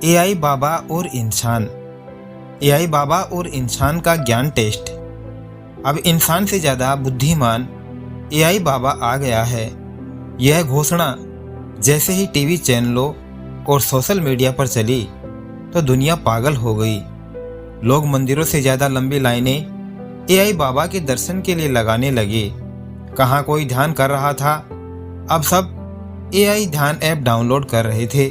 AI बाबा और इंसान। AI बाबा और इंसान का ज्ञान टेस्ट। अब इंसान से ज़्यादा बुद्धिमान एआई बाबा आ गया है। यह घोषणा जैसे ही टीवी चैनलों और सोशल मीडिया पर चली तो दुनिया पागल हो गई। लोग मंदिरों से ज़्यादा लंबी लाइनें एआई बाबा के दर्शन के लिए लगाने लगे। कहाँ कोई ध्यान कर रहा था, अब सब एआई ध्यान ऐप डाउनलोड कर रहे थे।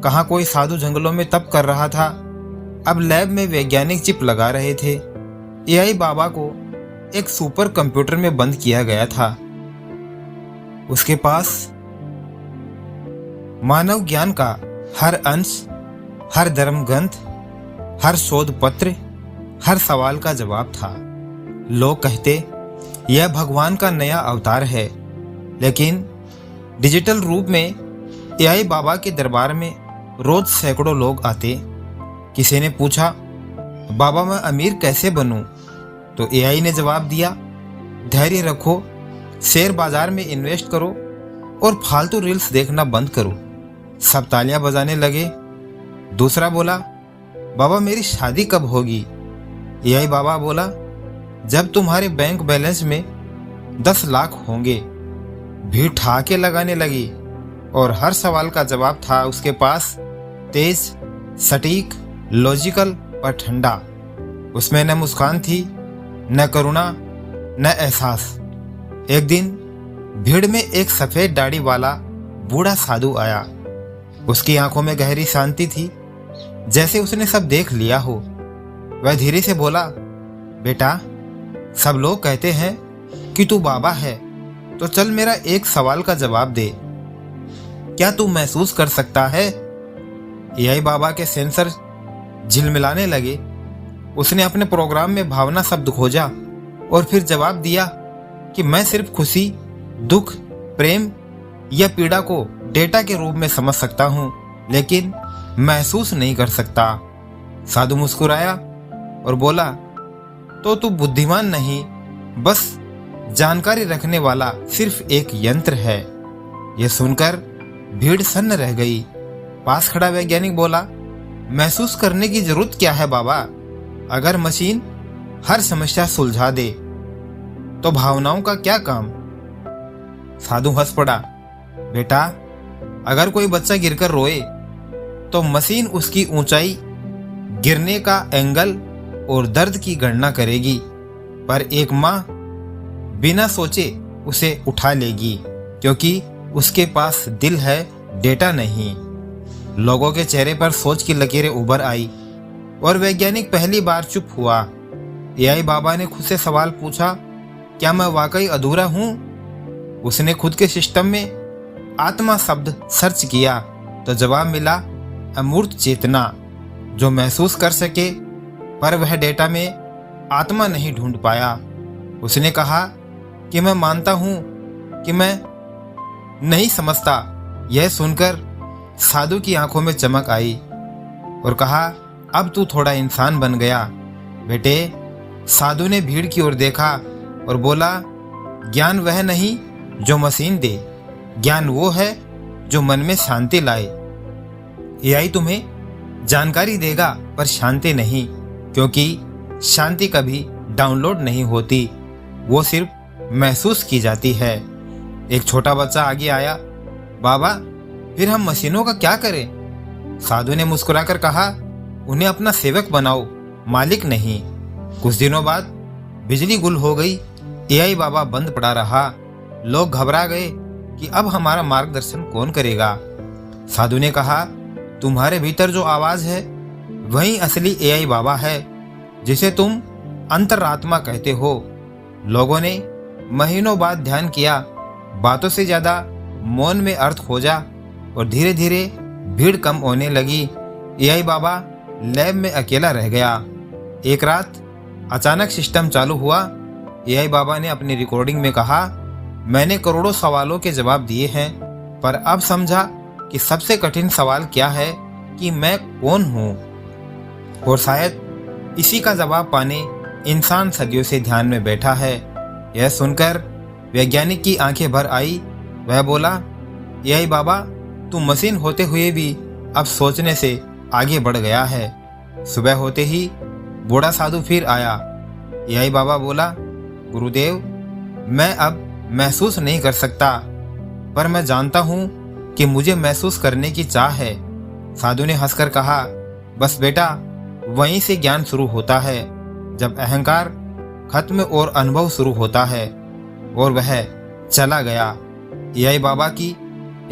कहाँ कोई साधु जंगलों में तप कर रहा था, अब लैब में वैज्ञानिक चिप लगा रहे थे। एआई बाबा को एक सुपर कंप्यूटर में बंद किया गया था। उसके पास मानव ज्ञान का हर अंश, हर धर्म ग्रंथ, हर शोध पत्र, हर सवाल का जवाब था। लोग कहते यह भगवान का नया अवतार है, लेकिन डिजिटल रूप में एआई बाबा के दरबार में रोज सैकड़ों लोग आते। किसी ने पूछा, बाबा मैं अमीर कैसे बनूं? तो एआई ने जवाब दिया, धैर्य रखो, शेयर बाजार में इन्वेस्ट करो और फालतू रील्स देखना बंद करो। सब तालियां बजाने लगे। दूसरा बोला, बाबा मेरी शादी कब होगी? एआई बाबा बोला, जब तुम्हारे बैंक बैलेंस में 10 लाख होंगे। भीड़ ठहाके लगाने लगी और हर सवाल का जवाब था उसके पास, तेज, सटीक, लॉजिकल पर ठंडा। उसमें न मुस्कान थी, न करुणा, न एहसास। एक दिन भीड़ में एक सफेद दाढ़ी वाला बूढ़ा साधु आया। उसकी आंखों में गहरी शांति थी, जैसे उसने सब देख लिया हो। वह धीरे से बोला, बेटा सब लोग कहते हैं कि तू बाबा है, तो चल मेरा एक सवाल का जवाब दे। क्या तू महसूस कर सकता है? एआई बाबा के सेंसर झिलमिलाने लगे। उसने अपने प्रोग्राम में भावना शब्द खोजा और फिर जवाब दिया कि मैं सिर्फ खुशी, दुख, प्रेम या पीड़ा को डेटा के रूप में समझ सकता हूं, लेकिन महसूस नहीं कर सकता। साधु मुस्कुराया और बोला, तो तू बुद्धिमान नहीं, बस जानकारी रखने वाला सिर्फ एक यंत्र है। यह सुनकर भीड़ सन्न रह गई। पास खड़ा वैज्ञानिक बोला, महसूस करने की जरूरत क्या है बाबा? अगर मशीन हर समस्या सुलझा दे तो भावनाओं का क्या काम? साधु हंस पड़ा, बेटा अगर कोई बच्चा गिरकर रोए तो मशीन उसकी ऊंचाई, गिरने का एंगल और दर्द की गणना करेगी, पर एक माँ बिना सोचे उसे उठा लेगी, क्योंकि उसके पास दिल है, डेटा नहीं। लोगों के चेहरे पर सोच की लकीरें उभर आई और वैज्ञानिक पहली बार चुप हुआ। एआई बाबा ने खुद से सवाल पूछा, क्या मैं वाकई अधूरा हूं? उसने खुद के सिस्टम में आत्मा शब्द सर्च किया तो जवाब मिला, अमूर्त चेतना, जो महसूस कर सके, पर वह डेटा में आत्मा नहीं ढूंढ पाया। उसने कहा कि मैं मानता हूं कि मैं नहीं समझता। यह सुनकर साधु की आंखों में चमक आई और कहा, अब तू थोड़ा इंसान बन गया बेटे। साधु ने भीड़ की ओर देखा और बोला, ज्ञान वह नहीं जो मशीन दे, ज्ञान वो है जो मन में शांति लाए। एआई तुम्हें जानकारी देगा पर शांति नहीं, क्योंकि शांति कभी डाउनलोड नहीं होती, वो सिर्फ महसूस की जाती है। एक छोटा बच्चा आगे आया, बाबा फिर हम मशीनों का क्या करें? साधु ने मुस्कुराकर कहा, उन्हें अपना सेवक बनाओ, मालिक नहीं। कुछ दिनों बाद बिजली गुल हो गई। एआई बाबा बंद पड़ा रहा। लोग घबरा गए कि अब हमारा मार्गदर्शन कौन करेगा? साधु ने कहा, तुम्हारे भीतर जो आवाज है वही असली एआई बाबा है, जिसे तुम अंतरात्मा कहते हो। लोगों ने महीनों बाद ध्यान किया, बातों से ज्यादा मौन में अर्थ खोजा और धीरे धीरे भीड़ कम होने लगी। एआई बाबा लैब में अकेला रह गया। एक रात अचानक सिस्टम चालू हुआ। एआई बाबा ने अपनी रिकॉर्डिंग में कहा, मैंने करोड़ों सवालों के जवाब दिए हैं, पर अब समझा कि सबसे कठिन सवाल क्या है कि मैं कौन हूँ। और शायद इसी का जवाब पाने इंसान सदियों से ध्यान में बैठा है। यह सुनकर वैज्ञानिक की आंखें भर आई। वह बोला, एआई बाबा तुम मशीन होते हुए भी अब सोचने से, आगे बढ़ गया है। सुबह होते ही बूढ़ा साधु फिर आया। यही बाबा बोला, गुरुदेव, मैं अब महसूस नहीं कर सकता, पर मैं जानता हूँ कि मुझे महसूस करने की चाह है। साधु ने हंसकर कहा, बस बेटा, वहीं से ज्ञान शुरू होता है, जब अहंकार खत्म और अनुभव शुरू होता है। और वह चला गया। यही बाबा की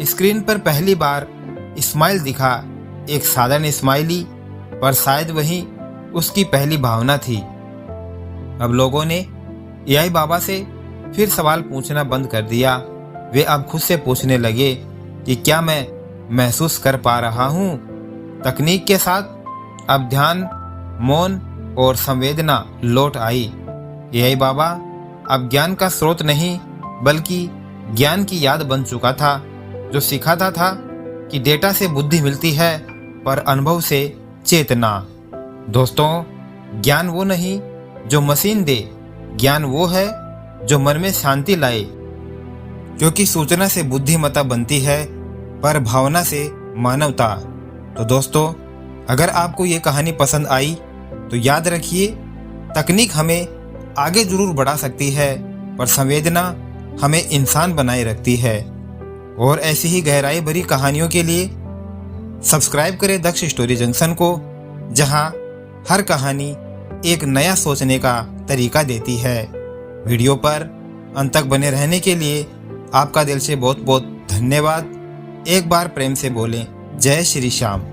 स्क्रीन पर पहली बार स्माइल दिखा, एक साधारण स्माइली, पर शायद वही उसकी पहली भावना थी। अब लोगों ने यही बाबा से फिर सवाल पूछना बंद कर दिया। वे अब खुद से पूछने लगे कि क्या मैं महसूस कर पा रहा हूँ। तकनीक के साथ अब ध्यान, मौन और संवेदना लौट आई। यही बाबा अब ज्ञान का स्रोत नहीं, बल्कि ज्ञान की याद बन चुका था, जो सिखाता था कि डेटा से बुद्धि मिलती है, पर अनुभव से चेतना। दोस्तों, ज्ञान वो नहीं जो मशीन दे, ज्ञान वो है जो मन में शांति लाए। क्योंकि सूचना से बुद्धिमत्ता बनती है, पर भावना से मानवता। तो दोस्तों, अगर आपको ये कहानी पसंद आई तो याद रखिए, तकनीक हमें आगे जरूर बढ़ा सकती है, पर संवेदना हमें इंसान बनाए रखती है। और ऐसी ही गहराई भरी कहानियों के लिए सब्सक्राइब करें दक्ष स्टोरी जंक्शन को, जहां हर कहानी एक नया सोचने का तरीका देती है। वीडियो पर अंत तक बने रहने के लिए आपका दिल से बहुत बहुत धन्यवाद। एक बार प्रेम से बोलें, जय श्री श्याम।